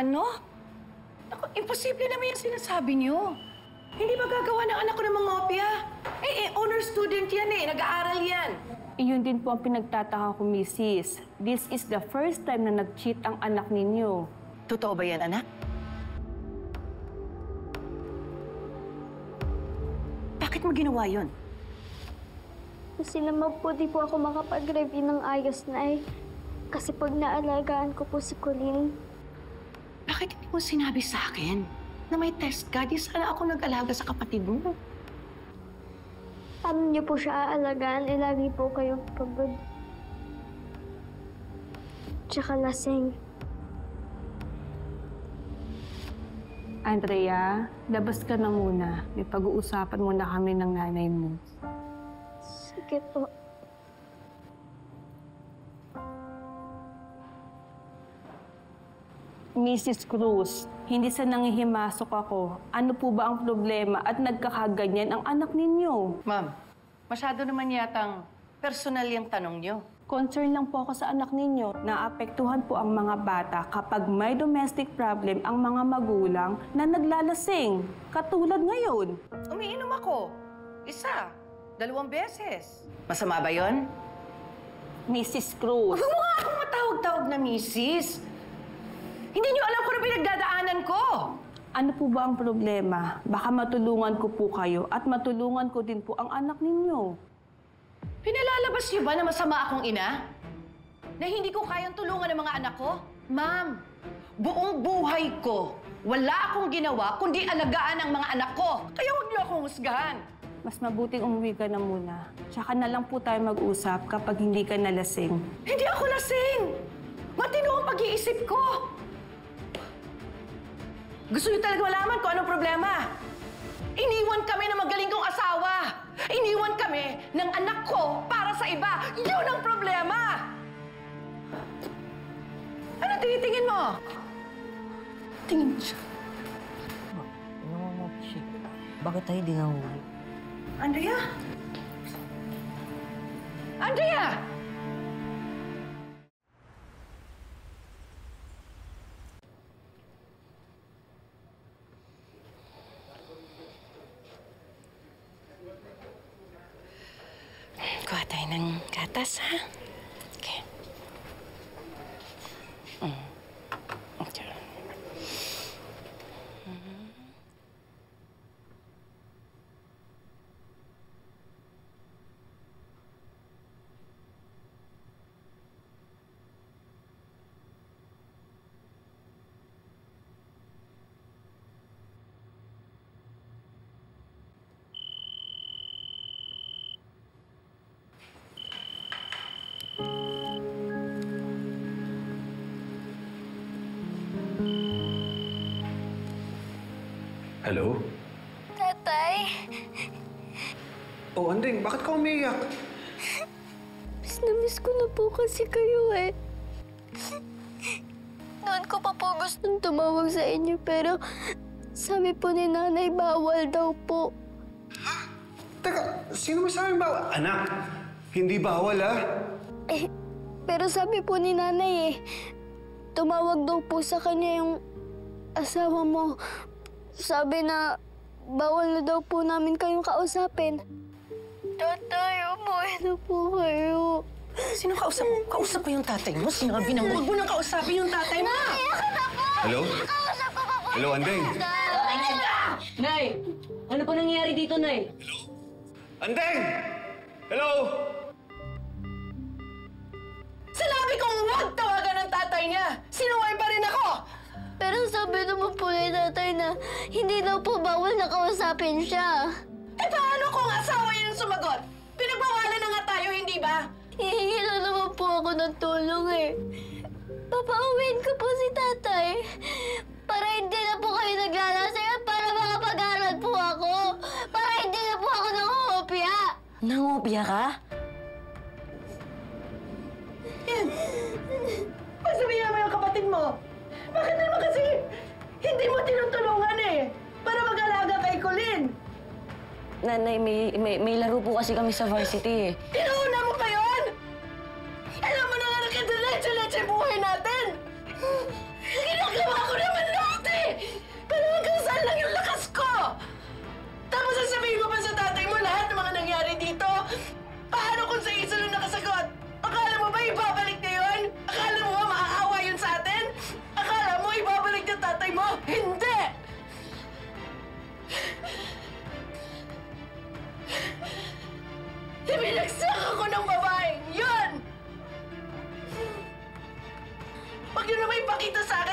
ano? Naku, imposible naman yung sinasabi niyo. Hindi magagawa ng anak ko ng mga opya. Honor student yan nag-aaral yan. Iyon din po ang pinagtataka ko, Mrs. This is the first time na nag-cheat ang anak ninyo. Totoo ba yan, anak? Bakit mo ginawa yun? Kasi naman po di po ako makapag-review ng ayos, Nay. Kasi pag naalagaan ko po si Colleen. Bakit hindi mo sinabi sa akin na may test ka? Di sana ako nag-alaga sa kapatid mo. Paano niyo po siya aalagaan? Lagi po kayong pagod. Tsaka lasing. Andrea, labas ka na muna. May pag-uusapan muna kami ng nanay mo. Sige po. Mrs. Cruz, hindi sa nangihimasok ako. Ano po ba ang problema at nagkakaganyan ang anak ninyo? Ma'am, masyado naman yatang personal yung tanong niyo. Concern lang po ako sa anak ninyo. Naapektuhan po ang mga bata kapag may domestic problem ang mga magulang na naglalasing. Katulad ngayon. Umiinom ako. 1, 2 beses. Masama ba yon? Mrs. Cruz. Huwag mo nga akong matawag-tawag na misis. Hindi niyo alam kung ano pinagdadaanan ko. Ano po ba ang problema? Baka matulungan ko po kayo at matulungan ko din po ang anak ninyo. Pinalalabas niyo ba na masama akong ina? Na hindi ko kayang tulungan ng mga anak ko? Ma'am, buong buhay ko, wala akong ginawa kundi alagaan ang mga anak ko. Kaya huwag niyo akong husgahan. Mas mabuting umuwi ka na muna. Tsaka na lang po tayo mag-usap kapag hindi ka nalasing. Hindi ako lasing! Matino ang pag-iisip ko! Gusto niyo talaga malaman kung anong problema? Iniwan kami ng magaling kong asawa! Iniwan kami ng anak ko para sa iba! Yun ang problema! Ano tinitingin mo? Tingin mo siya. Ano mo, shit? Bakit tayo di nahuli? Andrea? Andrea! Kuha tayo ng gatas, ha? Okay. Okay. Hello? Tatay, Oh, Anding, bakit ka umiiyak? miss na miss ko na po kasi kayo eh. Noon ko pa po gustong tumawag sa inyo pero sabi po ni nanay bawal daw po. Teka, sino may sabing bawal? Anak, hindi bawal, ha? Eh, pero sabi po ni nanay tumawag daw po sa kanya yung asawa mo. Sabi na bawal na daw po namin kayong kausapin. Tatay, umuwi na po kayo. Sino kausap mo? Kausap ko yung tatay mo. Sinabi na huwag mo nang kausapin yung tatay mo. Nay, ako na po! Hello? Kausap ko pa po. Hello, Anding? Nay! Ano pa nangyayari dito, Nay? Anding! Hello? Sinabi kong huwag tawagan ng tatay niya. Sinuway pa rin ako. Pero sabi naman po ni tatay na hindi daw po bawal na kausapin siya. Eh paano kung asawa niya yung sumagot? Pinagbawalan na nga tayo, hindi ba? Hihingi lang naman po ako ng tulong Papauwiin ko po si tatay. Para hindi na po kayo naglalasing at para makapag-aral po ako. Para hindi na po ako nangungopya. Nangopya ka? Yan. Pasabihan mo yung kapatid mo. Bakit naman kasi hindi mo tinutulungan para mag-alaga kay Colleen? Nanay, may laro po kasi kami sa varsity Inuuna mo pa yun? Alam mo na nga nakadiretso-letso yung buhay natin. Ginagawa ko naman Binagsak ako ng babaeng yun! Huwag niyo naman ipakita sa